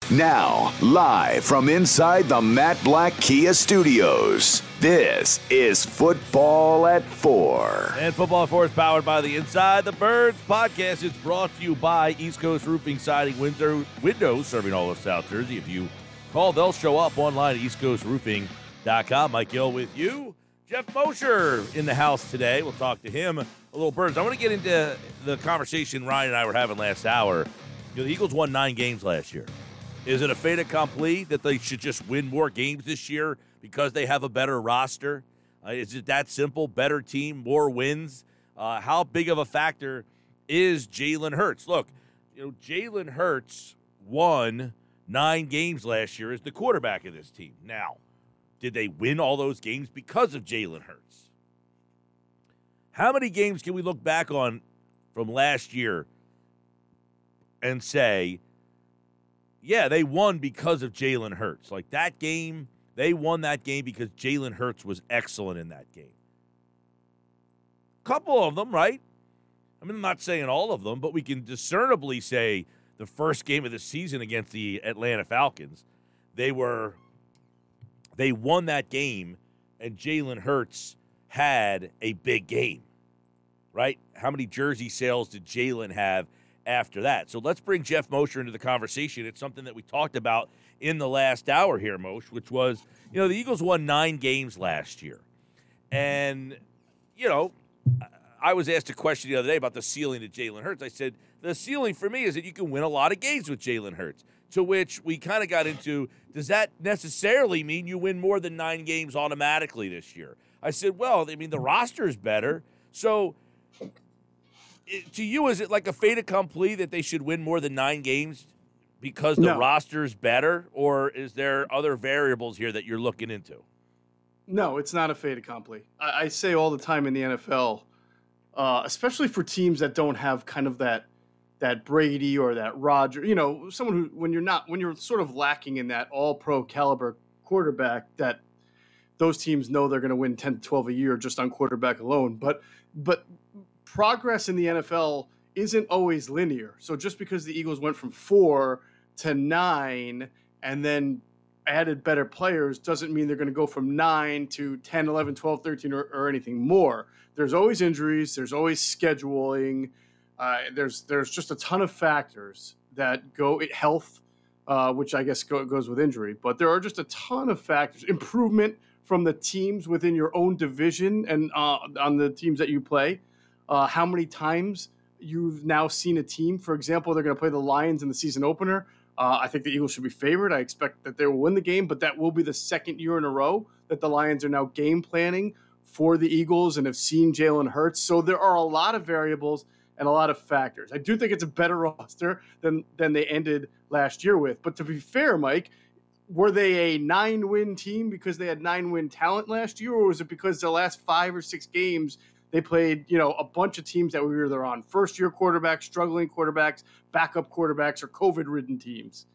Now, live from inside the Matt Black Kia Studios, this is Football at 4. And Football at 4 is powered by the Inside the Birds podcast. It's brought to you by East Coast Roofing, Siding, Windows, serving all of South Jersey. If you call, they'll show up online at eastcoastroofing.com. Mike Gill with you. Geoff Mosher in the house today. We'll talk to him a little birds. I want to get into the conversation Ryan and I were having last hour. You know, the Eagles won 9 games last year. Is it a fait accompli that they should just win more games this year because they have a better roster? Is it that simple? Better team, more wins? How big of a factor is Jalen Hurts? Look, you know, Jalen Hurts won 9 games last year as the quarterback of this team. Now, did they win all those games because of Jalen Hurts? How many games can we look back on from last year and say, yeah, they won because of Jalen Hurts? Like that game, they won that game because Jalen Hurts was excellent in that game. A couple of them, right? I mean, I'm not saying all of them, but we can discernibly say the first game of the season against the Atlanta Falcons, they won that game, and Jalen Hurts had a big game, right? How many jersey sales did Jalen have after that? So let's bring Geoff Mosher into the conversation. It's something that we talked about in the last hour here, Moshe, which was, you know, the Eagles won 9 games last year. And, you know, I was asked a question the other day about the ceiling of Jalen Hurts. I said, the ceiling for me is that you can win a lot of games with Jalen Hurts, to which we kind of got into, does that necessarily mean you win more than 9 games automatically this year? I said, well, I mean, the roster is better. So to you, is it like a fait accompli that they should win more than 9 games because the roster's better, or is there other variables here that you're looking into? No, it's not a fait accompli. I say all the time in the NFL, especially for teams that don't have kind of that Brady or that Roger, you know, someone who, when you're sort of lacking in that all-pro caliber quarterback, that those teams know they're going to win 10 to 12 a year just on quarterback alone. But progress in the NFL isn't always linear. So just because the Eagles went from 4 to 9 and then added better players doesn't mean they're going to go from 9 to 10, 11, 12, 13 or anything more. There's always injuries. There's always scheduling. There's just a ton of factors that go health, which I guess goes with injury. But there are just a ton of factors. Improvement from the teams within your own division and on the teams that you play. How many times you've now seen a team, for example, they're going to play the Lions in the season opener. I think the Eagles should be favored. I expect that they will win the game, but that will be the second year in a row that the Lions are now game planning for the Eagles and have seen Jalen Hurts. So there are a lot of variables and a lot of factors. I do think it's a better roster than they ended last year with. But to be fair, Mike, were they a 9-win team because they had 9-win talent last year, or was it because the last 5 or 6 games they played, you know, a bunch of teams that were either on first-year quarterbacks, struggling quarterbacks, backup quarterbacks, or COVID-ridden teams?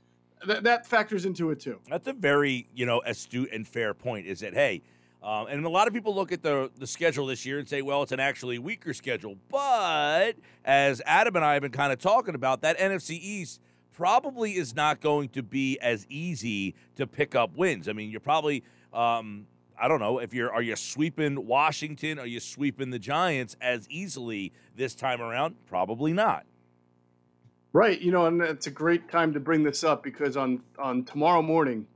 That factors into it too. That's a very, you know, astute and fair point. Is that, hey, and a lot of people look at the schedule this year and say, well, it's an actually weaker schedule. But as Adam and I have been kind of talking about, that NFC East probably is not going to be as easy to pick up wins. I mean, you're probably I don't know, are you sweeping Washington? Are you sweeping the Giants as easily this time around? Probably not. Right. You know, and it's a great time to bring this up because on tomorrow morning,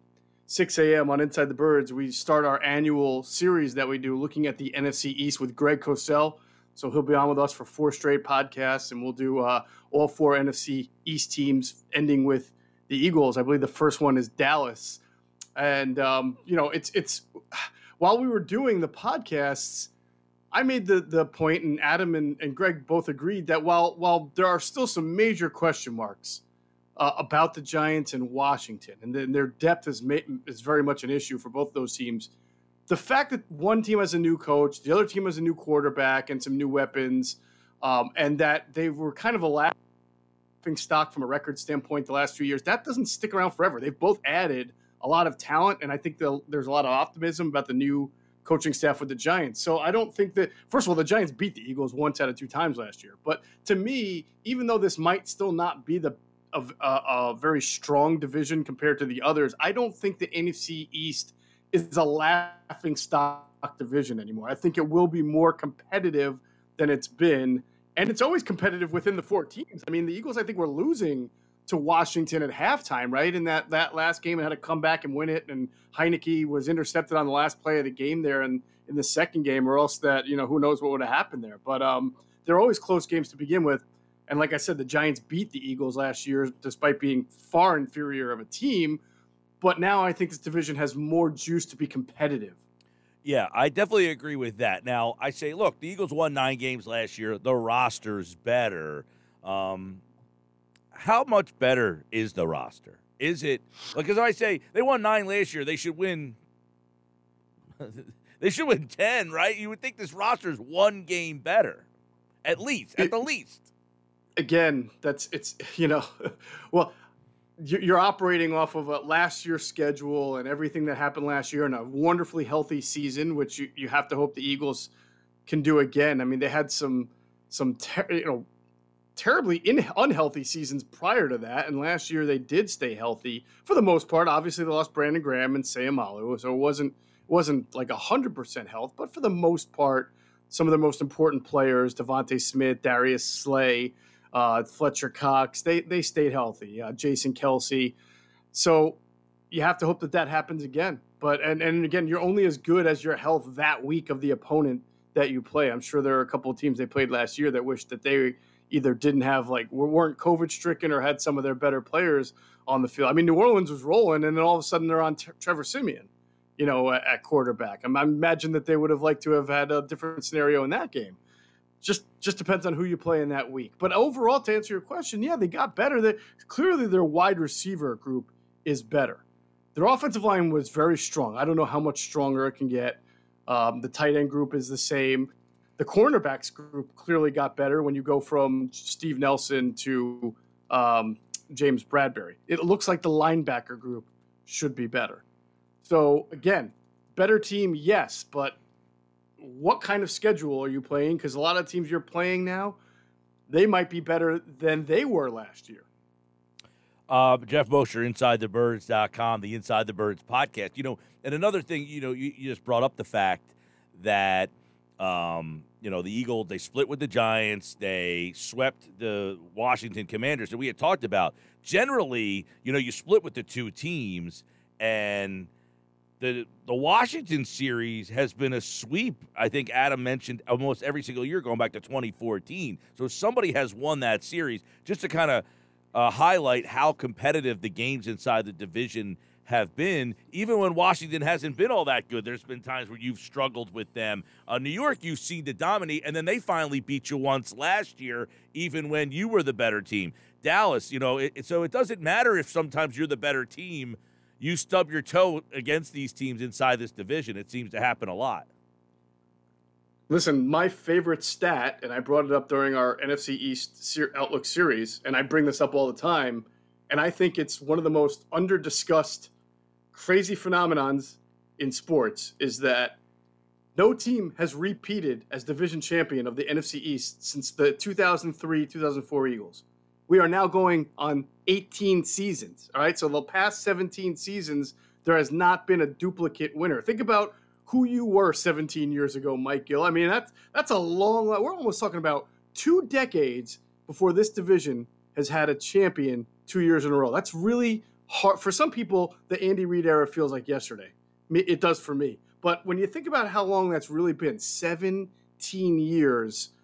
6 a.m. on Inside the Birds, we start our annual series that we do looking at the NFC East with Greg Cosell. So he'll be on with us for 4 straight podcasts, and we'll do all 4 NFC East teams, ending with the Eagles. I believe the first one is Dallas. And, you know, it's while we were doing the podcasts, I made the point, and Adam and Greg both agreed that while there are still some major question marks about the Giants and Washington, and their depth is very much an issue for both those teams, the fact that one team has a new coach, the other team has a new quarterback and some new weapons, and that they were kind of a laughing stock from a record standpoint the last few years, that doesn't stick around forever. They've both added a lot of talent, and I think there's a lot of optimism about the new coaching staff with the Giants. So I don't think that, first of all, the Giants beat the Eagles once out of 2 times last year. But to me, even though this might still not be a very strong division compared to the others. I don't think the NFC East is a laughing stock division anymore. I think it will be more competitive than it's been, and it's always competitive within the 4 teams. I mean, the Eagles, I think, were losing to Washington at halftime, right? In that last game, and had to come back and win it, and Heineke was intercepted on the last play of the game there, and in the second game, or else that, who knows what would have happened there. But they're always close games to begin with. And like I said, the Giants beat the Eagles last year despite being far inferior of a team. But now I think this division has more juice to be competitive. Yeah, I definitely agree with that. Now, I say, look, the Eagles won 9 games last year. The roster's better. How much better is the roster? Is it – because I say they won 9 last year. They should win – they should win 10, right? You would think this roster's 1 game better, at the least. Again, well, you're operating off of last year's schedule and everything that happened last year, and a wonderfully healthy season, which you have to hope the Eagles can do again. I mean, they had some terribly unhealthy seasons prior to that, and last year they did stay healthy for the most part. Obviously, they lost Brandon Graham and Sayamalu, so it wasn't like 100% health, but for the most part, some of the most important players, Devontae Smith, Darius Slay, Fletcher Cox, they stayed healthy. Jason Kelsey. So you have to hope that happens again. But and again, you're only as good as your health that week of the opponent that you play. I'm sure there are a couple of teams they played last year that wish that they either didn't have weren't COVID stricken or had some of their better players on the field. I mean, New Orleans was rolling, and then all of a sudden they're on Trevor Siemian, at quarterback. I imagine that they would have liked to have had a different scenario in that game. Just depends on who you play in that week. But overall, to answer your question, yeah, they got better. Clearly, their wide receiver group is better. Their offensive line was very strong. I don't know how much stronger it can get. The tight end group is the same. The cornerbacks group clearly got better when you go from Steve Nelson to James Bradbury. It looks like the linebacker group should be better. So, again, better team, yes, but what kind of schedule are you playing? Because a lot of teams you're playing now, they might be better than they were last year. Geoff Mosher, InsideTheBirds.com, the Inside the Birds podcast. And another thing, you just brought up the fact that, the Eagles, they split with the Giants. They swept the Washington Commanders that we had talked about. Generally, you split with the 2 teams, and the Washington series has been a sweep. I think Adam mentioned almost every single year going back to 2014. So somebody has won that series. Just to kind of highlight how competitive the games inside the division have been, even when Washington hasn't been all that good. There's been times where you've struggled with them. New York, you've seen to dominate, and then they finally beat you once last year, even when you were the better team. Dallas, so it doesn't matter if sometimes you're the better team. You stub your toe against these teams inside this division. It seems to happen a lot. Listen, my favorite stat, and I brought it up during our NFC East Outlook series, and I bring this up all the time, and I think it's one of the most under-discussed crazy phenomenons in sports, is that no team has repeated as division champion of the NFC East since the 2003-2004 Eagles. We are now going on 18 seasons, all right? So the past 17 seasons, there has not been a duplicate winner. Think about who you were 17 years ago, Mike Gill. I mean, that's a long – we're almost talking about 2 decades before this division has had a champion 2 years in a row. That's really hard. For some people, the Andy Reid era feels like yesterday. It does for me. But when you think about how long that's really been, 17 years –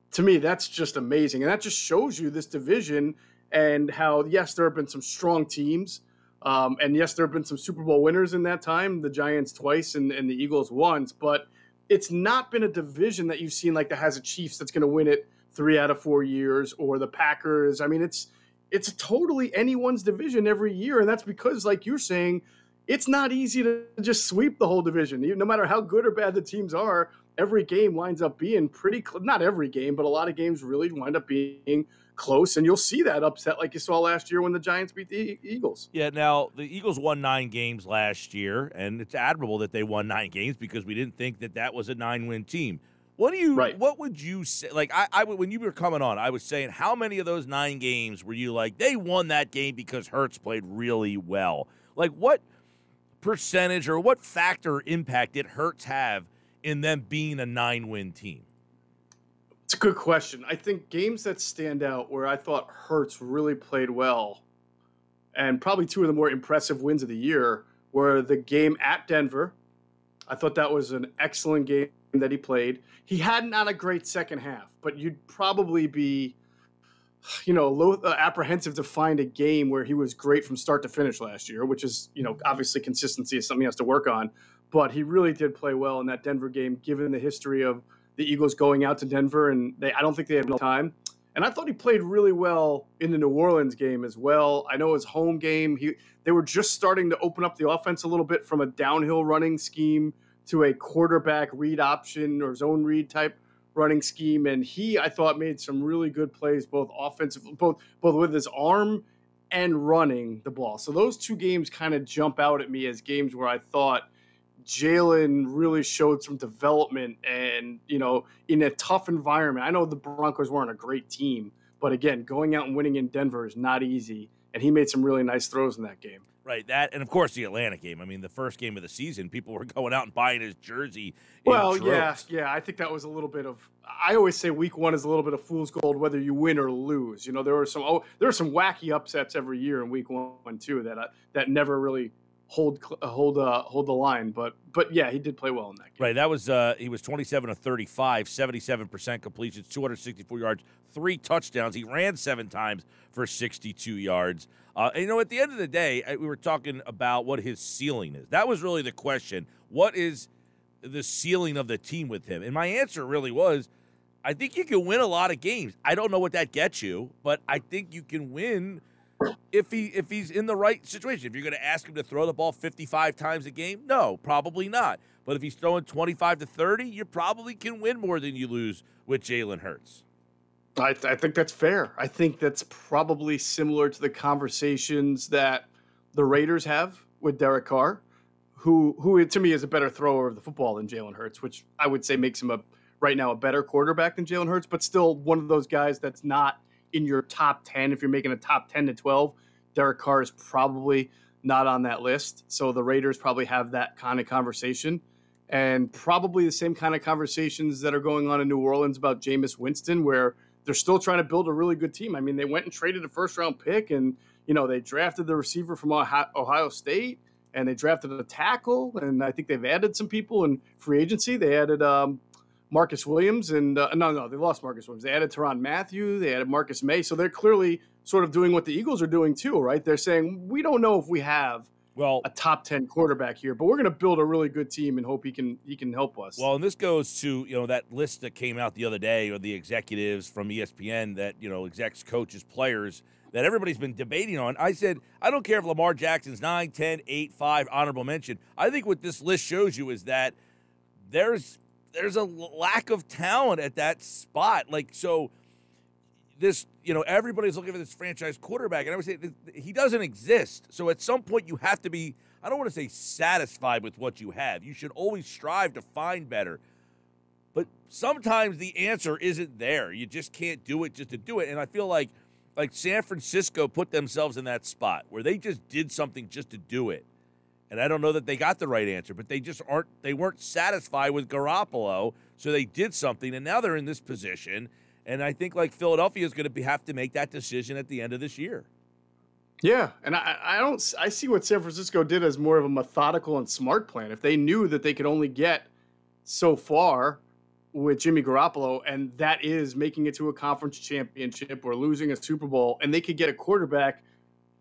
to me, that's just amazing. And that just shows you this division and how, yes, there have been some strong teams. And, yes, there have been some Super Bowl winners in that time, the Giants twice and the Eagles once. But it's not been a division that you've seen like that has a Chiefs that's going to win it 3 out of 4 years, or the Packers. I mean, it's totally anyone's division every year. And that's because, like you're saying, it's not easy to just sweep the whole division. No matter how good or bad the teams are, every game winds up being pretty not every game, but a lot of games really wind up being close, and you'll see that upset like you saw last year when the Giants beat the Eagles. Yeah, now the Eagles won 9 games last year, and it's admirable that they won 9 games because we didn't think that was a 9-win team. What would you say? Like when you were coming on, I was saying, how many of those 9 games were you like, they won that game because Hurts played really well? Like, what percentage or what factor impact did Hurts have in them being a 9-win team? It's a good question. I think games that stand out where I thought Hurts really played well, and probably 2 of the more impressive wins of the year, were the game at Denver. I thought that was an excellent game that he played. He had not a great second half, but you'd probably be, apprehensive to find a game where he was great from start to finish last year, which is, obviously consistency is something he has to work on. But he really did play well in that Denver game, given the history of the Eagles going out to Denver, and I don't think they had enough time. And I thought he played really well in the New Orleans game as well. I know his home game, they were just starting to open up the offense a little bit from a downhill running scheme to a quarterback read option or zone read type running scheme. And I thought, made some really good plays, both offensive, both with his arm and running the ball. So those 2 games kind of jump out at me as games where I thought Jalen really showed some development and, in a tough environment. I know the Broncos weren't a great team, but again, going out and winning in Denver is not easy. And he made some really nice throws in that game. Right, that, and of course the Atlanta game. I mean, the first game of the season, people were going out and buying his jersey. Well, yeah. I think that was a little bit of. I always say week 1 is a little bit of fool's gold, whether you win or lose. There were some wacky upsets every year in week 1 too that never really hold the line. But yeah, he did play well in that game. Right, that was he was 27 of 35, 77% completions, 264 yards, 3 touchdowns. He ran 7 times for 62 yards. And, at the end of the day, we were talking about what his ceiling is. That was really the question. What is the ceiling of the team with him? And my answer really was, I think you can win a lot of games. I don't know what that gets you, but I think you can win if he's in the right situation. If you're going to ask him to throw the ball 55 times a game, no, probably not. But if he's throwing 25 to 30, you probably can win more than you lose with Jalen Hurts. I think that's fair. I think that's probably similar to the conversations that the Raiders have with Derek Carr, who to me is a better thrower of the football than Jalen Hurts, which I would say makes him right now a better quarterback than Jalen Hurts, but still one of those guys that's not in your top 10. If you're making a top 10 to 12, Derek Carr is probably not on that list. So the Raiders probably have that kind of conversation, and probably the same kind of conversations that are going on in New Orleans about Jameis Winston, where they're still trying to build a really good team. I mean, they went and traded a first-round pick, and, they drafted the receiver from Ohio State, and they drafted a tackle, and I think they've added some people in free agency. They added Marcus Williams, and no, they lost Marcus Williams. They added Tyrann Mathieu. They added Marcus May. So they're clearly sort of doing what the Eagles are doing too, right? They're saying, we don't know if we have a top 10 quarterback here, but we're going to build a really good team and hope he can help us. Well, and this goes to, that list that came out the other day of the executives from ESPN that, execs, coaches, players that everybody's been debating on. I said, I don't care if Lamar Jackson's 9, 10, 8, 5, honorable mention. I think what this list shows you is that there's a lack of talent at that spot. Like, so this, everybody's looking for this franchise quarterback, and I would say he doesn't exist. So at some point you have to be, I don't want to say satisfied with what you have. You should always strive to find better. But sometimes the answer isn't there. You just can't do it just to do it. And I feel like San Francisco put themselves in that spot where they just did something just to do it. And I don't know that they got the right answer, but they weren't satisfied with Garoppolo, so they did something, and now they're in this position. And I think Philadelphia is going to have to make that decision at the end of this year. Yeah, and I see what San Francisco did as more of a methodical and smart plan. If they knew that they could only get so far with Jimmy Garoppolo, and that is making it to a conference championship or losing a Super Bowl, and they could get a quarterback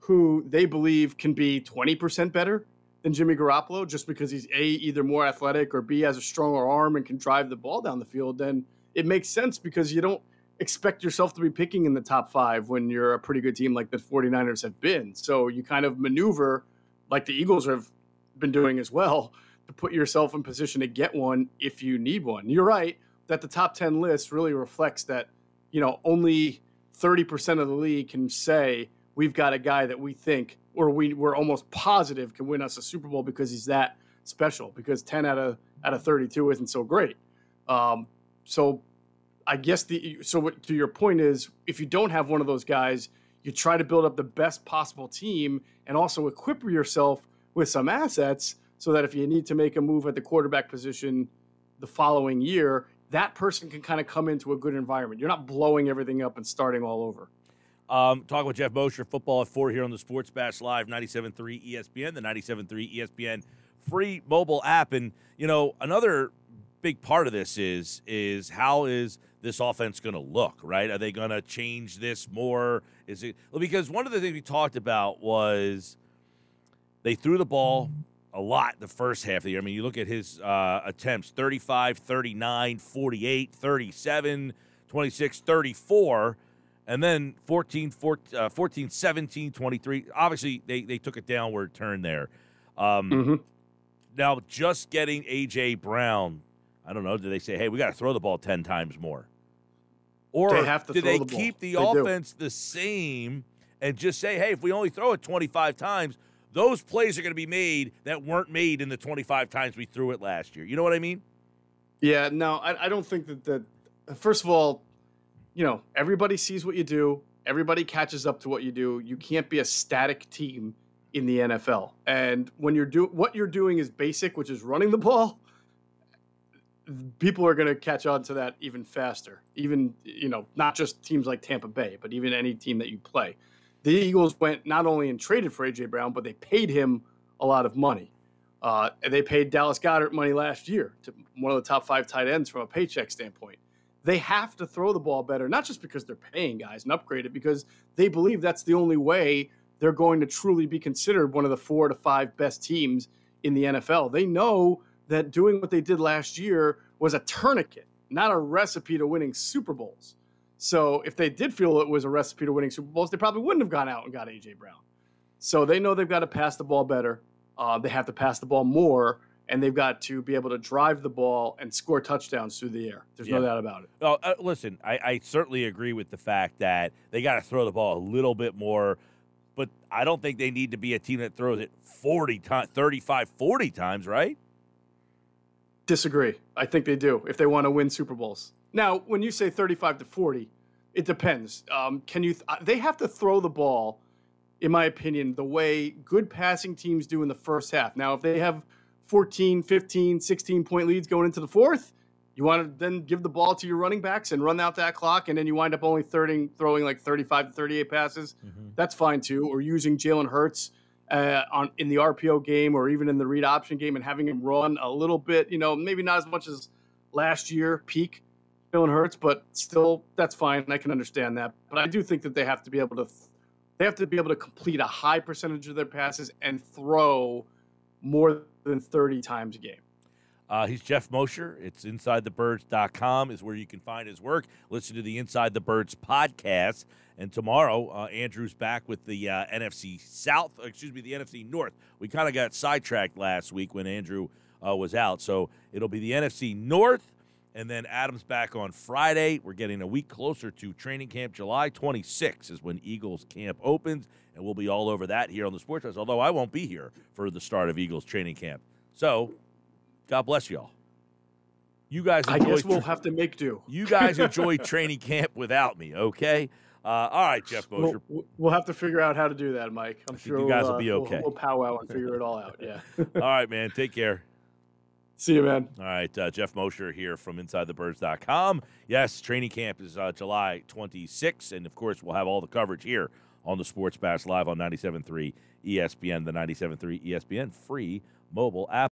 who they believe can be 20% better than Jimmy Garoppolo just because he's A, either more athletic, or B, has a stronger arm and can drive the ball down the field, then it makes sense because you don't expect yourself to be picking in the top 5 when you're a pretty good team like the 49ers have been. So you kind of maneuver like the Eagles have been doing as well to put yourself in position to get one if you need one. You're right that the top 10 list really reflects that, only 30% of the league can say we've got a guy that we think or we're almost positive can win us a Super Bowl because he's that special, because 10 out of 32 isn't so great. So I guess to your point is, if you don't have one of those guys, you try to build up the best possible team and also equip yourself with some assets so that if you need to make a move at the quarterback position the following year, that person can kind of come into a good environment. You're not blowing everything up and starting all over. Talking with Geoff Mosher, Football at 4 here on the Sports Bash Live, 97.3 ESPN, the 97.3 ESPN free mobile app. And, another big part of this is how is this offense going to look, right? Are they going to change this more? Because one of the things we talked about was they threw the ball a lot the first half of the year. I mean, you look at his attempts, 35, 39, 48, 37, 26, 34, and then 14, 17, 23. Obviously, they took a downward turn there. Now, just getting A.J. Brown, I don't know, do they say, hey, we got to throw the ball 10 times more? Or do they keep the offense the same and just say, hey, if we only throw it 25 times, those plays are going to be made that weren't made in the 25 times we threw it last year. You know what I mean? Yeah, no, I don't think that first of all, everybody sees what you do. Everybody catches up to what you do. You can't be a static team in the NFL. And when what you're doing is basic, which is running the ball, people are going to catch on to that even faster. Even, not just teams like Tampa Bay, but even any team that you play. The Eagles went not only and traded for A.J. Brown, but they paid him a lot of money. And they paid Dallas Goedert money last year, to one of the top 5 tight ends from a paycheck standpoint. They have to throw the ball better, not just because they're paying guys and upgrade it, because they believe that's the only way they're going to truly be considered one of the 4 to 5 best teams in the NFL. They know that doing what they did last year was a tourniquet, not a recipe to winning Super Bowls. So if they did feel it was a recipe to winning Super Bowls, they probably wouldn't have gone out and got A.J. Brown. So they know they've got to pass the ball better. They have to pass the ball more, and they've got to be able to drive the ball and score touchdowns through the air. There's no doubt about it. Oh, listen, I certainly agree with the fact that they got to throw the ball a little bit more, but I don't think they need to be a team that throws it 35, 40 times, right? Disagree. I think they do if they want to win Super Bowls. Now, when you say 35 to 40, it depends. They have to throw the ball, in my opinion, the way good passing teams do in the first half. Now, if they have 14, 15, 16-point leads going into the fourth, you want to then give the ball to your running backs and run out that clock, and then you wind up only throwing like 35 to 38 passes. That's fine too. Or using Jalen Hurts in the RPO game or even in the read option game and having him run a little bit, maybe not as much as last year, peak Jalen Hurts, but still, that's fine. I can understand that. But I do think that they have to be able to complete a high percentage of their passes and throw more than 30 times a game. He's Geoff Mosher. It's InsideTheBirds.com is where you can find his work. Listen to the Inside the Birds podcast. And tomorrow, Andrew's back with the NFC North. We kind of got sidetracked last week when Andrew was out. So it'll be the NFC North, and then Adam's back on Friday. We're getting a week closer to training camp. July 26th is when Eagles camp opens, and we'll be all over that here on the Sports House, although I won't be here for the start of Eagles training camp. So, God bless y'all. You guys I guess we'll have to make do. You guys enjoy training camp without me, okay? All right, Geoff Mosher. We'll have to figure out how to do that, Mike. I'm sure you guys will be okay. We'll powwow and figure it all out, yeah. All right, man. Take care. See you, man. All right, Geoff Mosher here from InsideTheBirds.com. Yes, training camp is July 26th, and, of course, we'll have all the coverage here on the Sports Bash Live on 97.3 ESPN, the 97.3 ESPN free mobile app.